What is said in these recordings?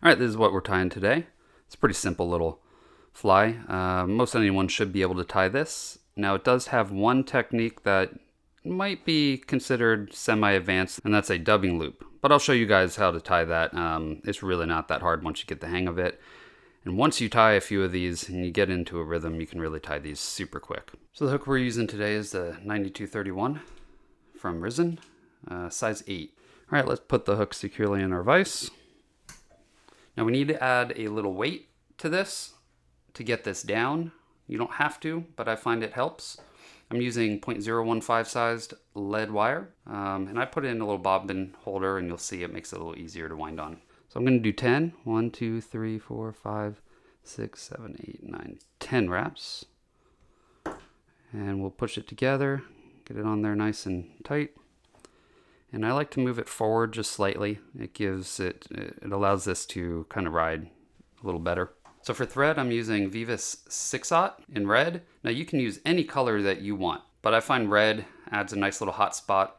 All right, this is what we're tying today. It's a pretty simple little fly. Most anyone should be able to tie this. Now it does have one technique that might be considered semi-advanced, and that's a dubbing loop. But I'll show you guys how to tie that. It's really not that hard once you get the hang of it. And once you tie a few of these and you get into a rhythm, you can really tie these super quick. So the hook we're using today is the 9231 from Risen, size 8. All right, let's put the hook securely in our vise. Now we need to add a little weight to this to get this down. You don't have to, but I find it helps. I'm using 0.015 sized lead wire, and I put it in a little bobbin holder, and you'll see it makes it a little easier to wind on. So I'm going to do 10. 1, 2, 3, 4, 5, 6, 7, 8, 9, 10 wraps. And we'll push it together, get it on there nice and tight. And I like to move it forward just slightly. It allows this to kind of ride a little better. So for thread, I'm using Vivus 6/0 in red. Now you can use any color that you want, but I find red adds a nice little hot spot.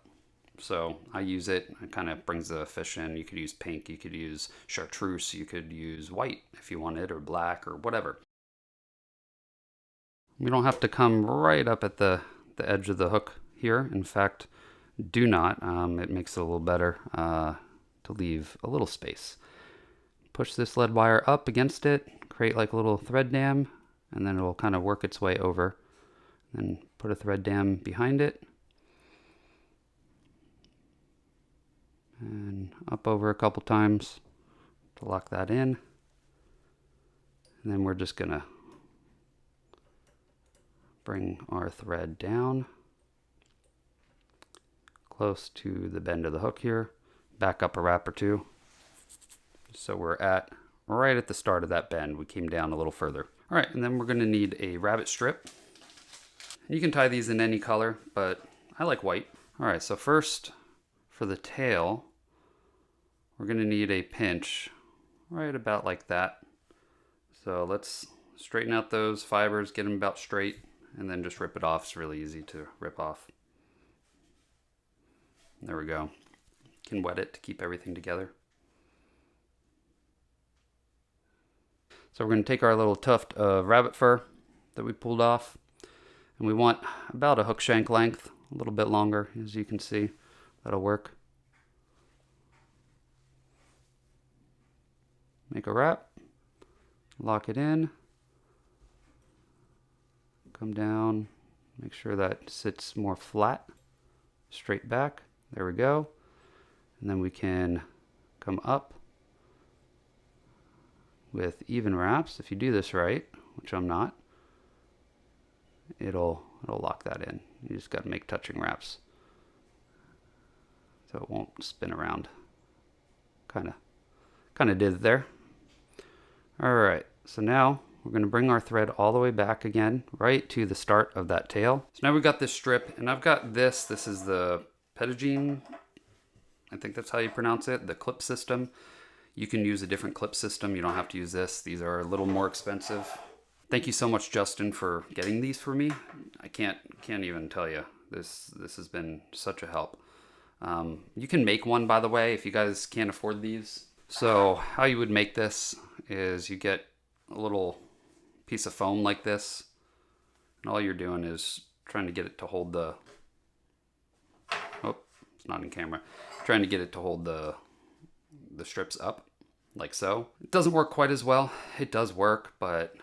So I use it. It kind of brings the fish in. You could use pink, you could use chartreuse, you could use white if you wanted, or black, or whatever. We don't have to come right up at the edge of the hook here. In fact, do not. It makes it a little better to leave a little space. Push this lead wire up against it, create like a little thread dam, and then it'll kind of work its way over. Then put a thread dam behind it. And up over a couple times to lock that in. And then we're just gonna bring our thread down close to the bend of the hook here, back up a wrap or two. So we're right at the start of that bend. We came down a little further. All right, and then we're gonna need a rabbit strip. And you can tie these in any color, but I like white. All right, so first for the tail, we're gonna need a pinch right about like that. So let's straighten out those fibers, get them about straight, and then just rip it off. It's really easy to rip off. There we go. You can wet it to keep everything together. So we're going to take our little tuft of rabbit fur that we pulled off, and we want about a hook shank length, a little bit longer, as you can see. That'll work. Make a wrap, lock it in, come down, make sure that sits more flat, straight back. There we go. And then we can come up with even wraps. If you do this right, which I'm not, it'll lock that in. You just got to make touching wraps so it won't spin around. Kind of did there. All right, so now we're going to bring our thread all the way back again, right to the start of that tail. So now we've got this strip, and I've got this. This is the Petagene, I think that's how you pronounce it, the clip system. You can use a different clip system. You don't have to use this. These are a little more expensive. Thank you so much, Justin, for getting these for me. I can't even tell you. This has been such a help. You can make one, by the way, if you guys can't afford these. So how you would make this is you get a little piece of foam like this, and all you're doing is trying to get it to hold the, oh, it's not in camera, trying to get it to hold the strips up like so. It doesn't work quite as well. It does work, but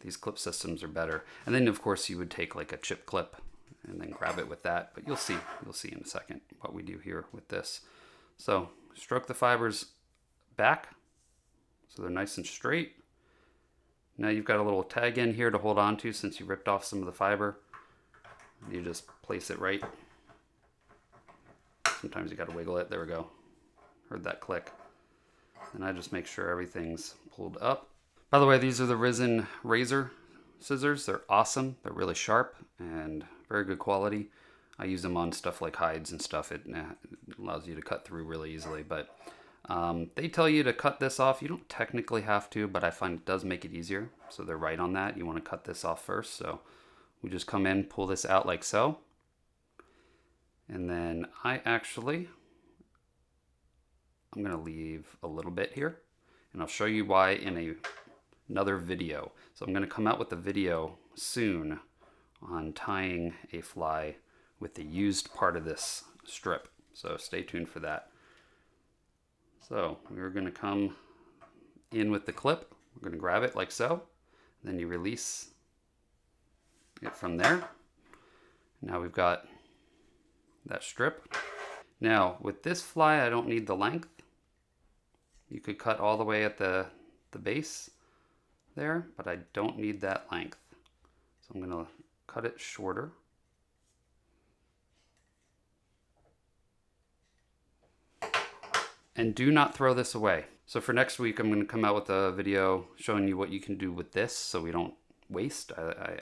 these clip systems are better. And then of course you would take like a chip clip and then grab it with that, but you'll see in a second what we do here with this. So stroke the fibers back so they're nice and straight. Now you've got a little tag in here to hold on to since you ripped off some of the fiber. You just place it right. Sometimes you got to wiggle it. There we go. Heard that click. And I just make sure everything's pulled up. By the way, these are the Risen razor scissors. They're awesome. They're really sharp and very good quality. I use them on stuff like hides and stuff. It allows you to cut through really easily, but they tell you to cut this off. You don't technically have to, but I find it does make it easier. So they're right on that. You want to cut this off first. So we just come in, pull this out like so. And then I'm going to leave a little bit here. and I'll show you why in another video. So I'm going to come out with a video soon on tying a fly with the used part of this strip. So stay tuned for that. So we're going to come in with the clip. We're going to grab it like so. Then you release it from there. Now we've got that strip. Now with this fly, I don't need the length. You could cut all the way at the base there, but I don't need that length. So I'm going to cut it shorter. And do not throw this away. So for next week, I'm going to come out with a video showing you what you can do with this so we don't waste.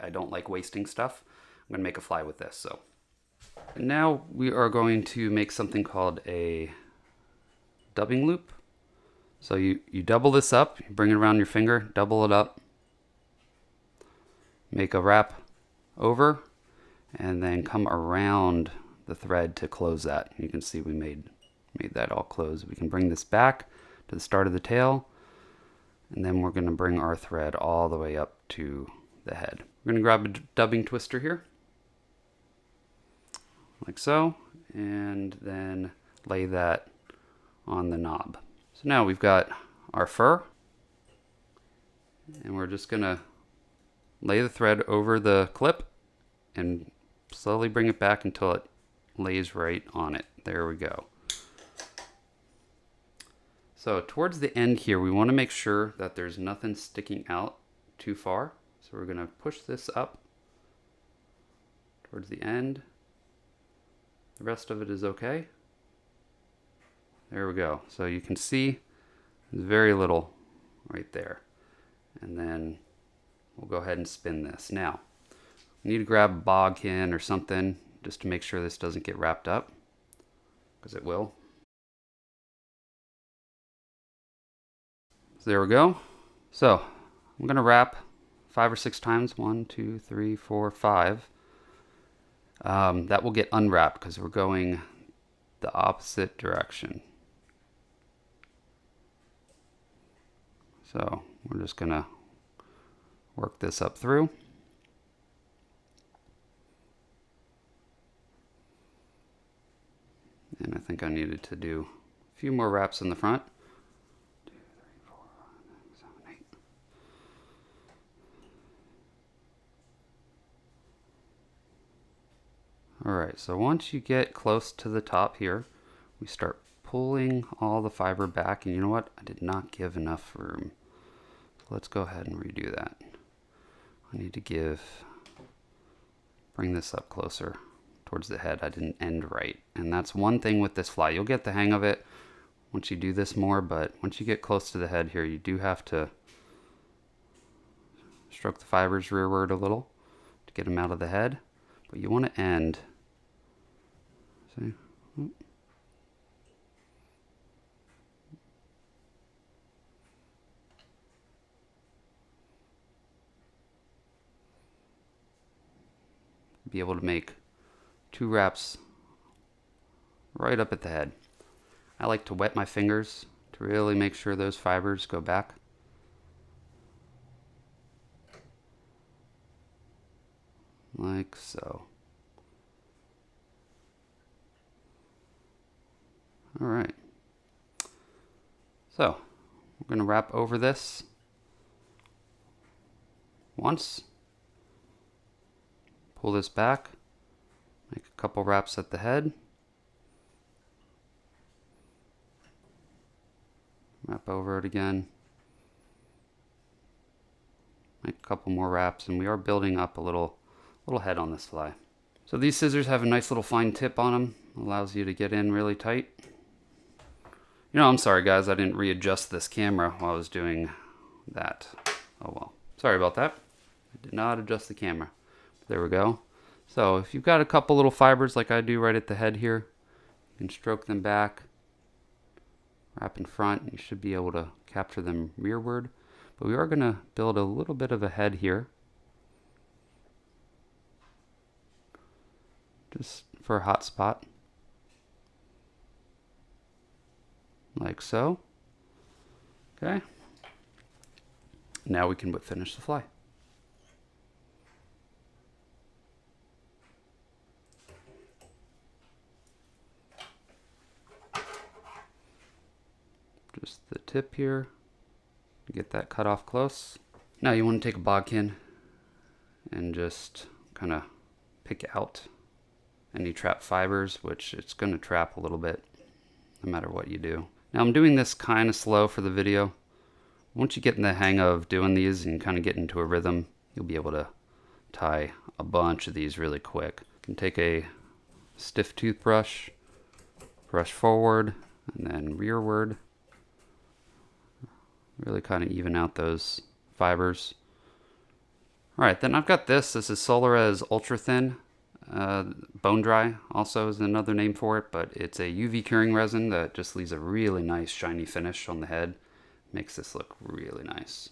I don't like wasting stuff. I'm going to make a fly with this. So and now we are going to make something called a dubbing loop. So you double this up, you bring it around your finger, double it up, make a wrap over, and then come around the thread to close that. You can see we made that all close. We can bring this back to the start of the tail, and then we're going to bring our thread all the way up to the head. We're going to grab a dubbing twister here, like so, and then lay that on the knob. So now we've got our fur, and we're just going to lay the thread over the clip and slowly bring it back until it lays right on it. There we go. So towards the end here, we want to make sure that there's nothing sticking out too far. So we're going to push this up towards the end. The rest of it is okay. There we go. So you can see there's very little right there. And then we'll go ahead and spin this. Now, we need to grab a bodkin or something just to make sure this doesn't get wrapped up, because it will. So there we go. So I'm going to wrap 5 or 6 times. 1, 2, 3, 4, 5. That will get unwrapped because we're going the opposite direction. So we're just going to work this up through. And I think I needed to do a few more wraps in the front. 2, 3, 4, 5, 6, 7, 8. Alright, so once you get close to the top here, we start pulling all the fiber back. And you know what? I did not give enough room. So let's go ahead and redo that. I need to bring this up closer towards the head. I didn't end right. And that's one thing with this fly. You'll get the hang of it once you do this more, but once you get close to the head here, you do have to stroke the fibers rearward a little to get them out of the head. But you want to end. See? Be able to make 2 wraps right up at the head. I like to wet my fingers to really make sure those fibers go back. Like so. All right. So we're going to wrap over this once. Pull this back, make a couple wraps at the head, wrap over it again, make a couple more wraps, and we are building up a little head on this fly. So these scissors have a nice little fine tip on them, allows you to get in really tight. You know, I'm sorry guys, I didn't readjust this camera while I was doing that. Oh well, sorry about that. I did not adjust the camera. There we go. So if you've got a couple little fibers like I do right at the head here, you can stroke them back, wrap in front, and you should be able to capture them rearward. But we are going to build a little bit of a head here, just for a hot spot, like so. Okay, Now we can finish the fly. Just the tip here. Get that cut off close. Now you want to take a bodkin and just kind of pick out any trap fibers, which it's going to trap a little bit no matter what you do. Now I'm doing this kind of slow for the video. Once you get in the hang of doing these and kind of get into a rhythm, you'll be able to tie a bunch of these really quick. You can take a stiff toothbrush, brush forward and then rearward. Really kind of even out those fibers. Alright, then I've got this. This is Solares Ultra Thin. Bone Dry also is another name for it, but it's a UV curing resin that just leaves a really nice shiny finish on the head. Makes this look really nice.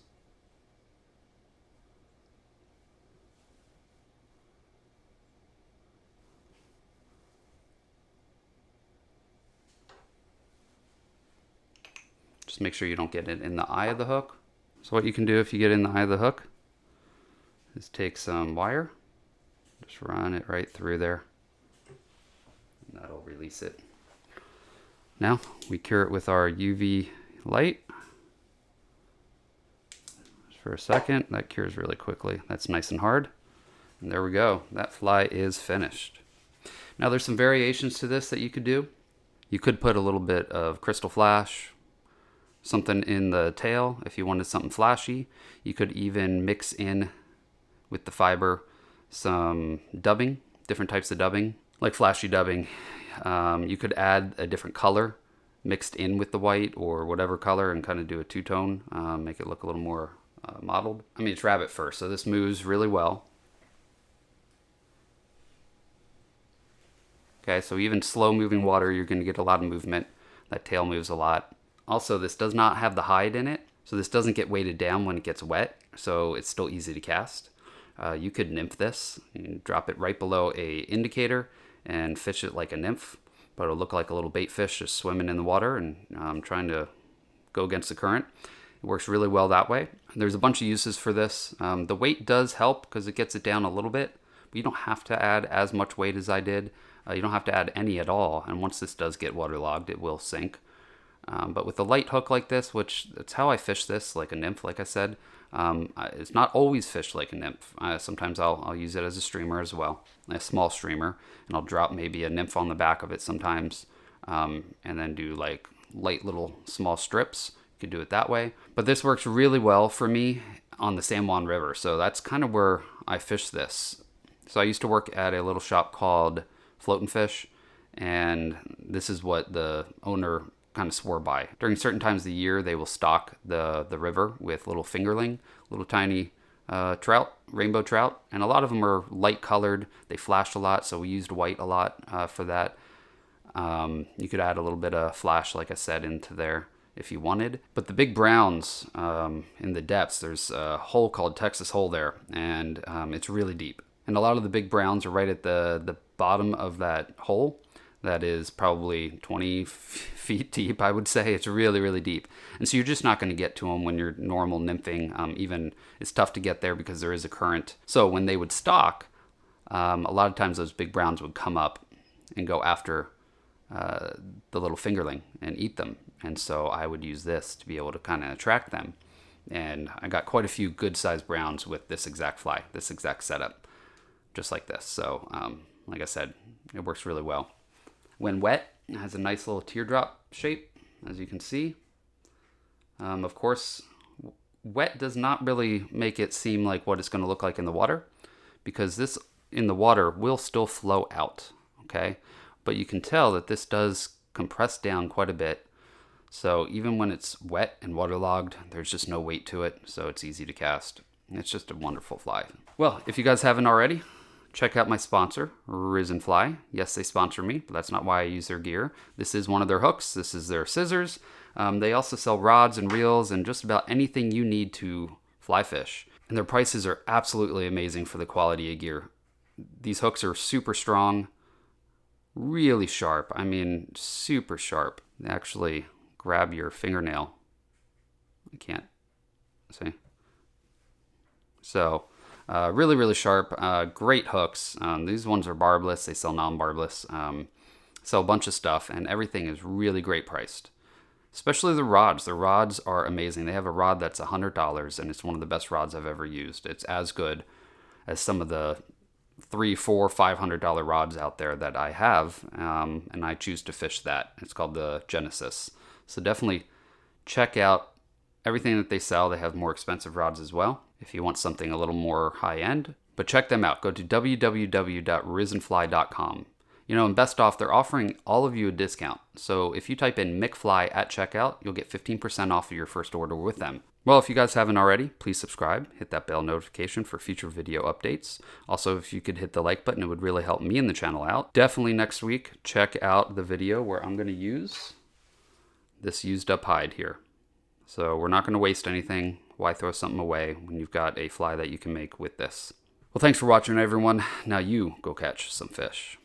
Just make sure you don't get it in the eye of the hook. So what you can do if you get in the eye of the hook is take some wire, just run it right through there, and that'll release it. Now we cure it with our UV light. Just for a second, that cures really quickly. That's nice and hard. And there we go, that fly is finished. Now there's some variations to this that you could do. You could put a little bit of crystal flash, something in the tail if you wanted something flashy. You could even mix in with the fiber some dubbing, different types of dubbing, like flashy dubbing. You could add a different color mixed in with the white or whatever color and kind of do a two-tone, make it look a little more mottled. I mean, it's rabbit fur, so this moves really well. Okay, so even slow moving water, you're going to get a lot of movement. That tail moves a lot. Also, this does not have the hide in it, so this doesn't get weighted down when it gets wet, so it's still easy to cast. You could nymph this, and drop it right below a indicator and fish it like a nymph, but it'll look like a little bait fish just swimming in the water and trying to go against the current. It works really well that way. There's a bunch of uses for this. The weight does help because it gets it down a little bit, but you don't have to add as much weight as I did. You don't have to add any at all, and once this does get waterlogged, it will sink. But with a light hook like this, which that's how I fish this, like a nymph, like I said, it's not always fished like a nymph. Sometimes I'll use it as a streamer as well, a small streamer, and I'll drop maybe a nymph on the back of it sometimes, and then do like light little small strips. You could do it that way. But this works really well for me on the San Juan River, so that's kind of where I fish this. So I used to work at a little shop called Floatin' Fish, and this is what the owner kind of swore by. During certain times of the year, they will stock the river with little fingerling, little tiny trout, rainbow trout, and a lot of them are light colored. They flash a lot, so we used white a lot for that. You could add a little bit of flash, like I said, into there if you wanted. But the big browns in the depths, there's a hole called Texas Hole there, and it's really deep. And a lot of the big browns are right at the bottom of that hole. That is probably 20 feet deep, I would say. It's really, really deep. And so you're just not going to get to them when you're normal nymphing. Even it's tough to get there because there is a current. So when they would stock, a lot of times those big browns would come up and go after the little fingerling and eat them. And so I would use this to be able to kind of attract them. And I got quite a few good sized browns with this exact fly, this exact setup, just like this. So like I said, it works really well. When wet, it has a nice little teardrop shape, as you can see. Of course, wet does not really make it seem like what it's going to look like in the water, because this in the water will still flow out, okay? But you can tell that this does compress down quite a bit. So even when it's wet and waterlogged, there's just no weight to it, so it's easy to cast. It's just a wonderful fly. Well, if you guys haven't already, check out my sponsor, Risen Fly. Yes, they sponsor me, but that's not why I use their gear. This is one of their hooks. This is their scissors. They also sell rods and reels and just about anything you need to fly fish. And their prices are absolutely amazing for the quality of gear. These hooks are super strong, really sharp. I mean, super sharp. They actually grab your fingernail. I can't see. So really, really sharp, great hooks. These ones are barbless. They sell non-barbless. Sell a bunch of stuff, and everything is really great priced. Especially the rods. The rods are amazing. They have a rod that's $100, and it's one of the best rods I've ever used. It's as good as some of the $300, $400, $500 rods out there that I have, and I choose to fish that. It's called the Genesis. So definitely check out everything that they sell. They have more expensive rods as well if you want something a little more high-end. But check them out. Go to www.risenfly.com. You know, and best off, they're offering all of you a discount. So if you type in McFly at checkout, you'll get 15% off of your first order with them. Well, if you guys haven't already, please subscribe. Hit that bell notification for future video updates. Also, if you could hit the like button, it would really help me and the channel out. Definitely next week, check out the video where I'm going to use this used up hide here. So we're not going to waste anything. Why throw something away when you've got a fly that you can make with this? Well, thanks for watching, everyone. Now you go catch some fish.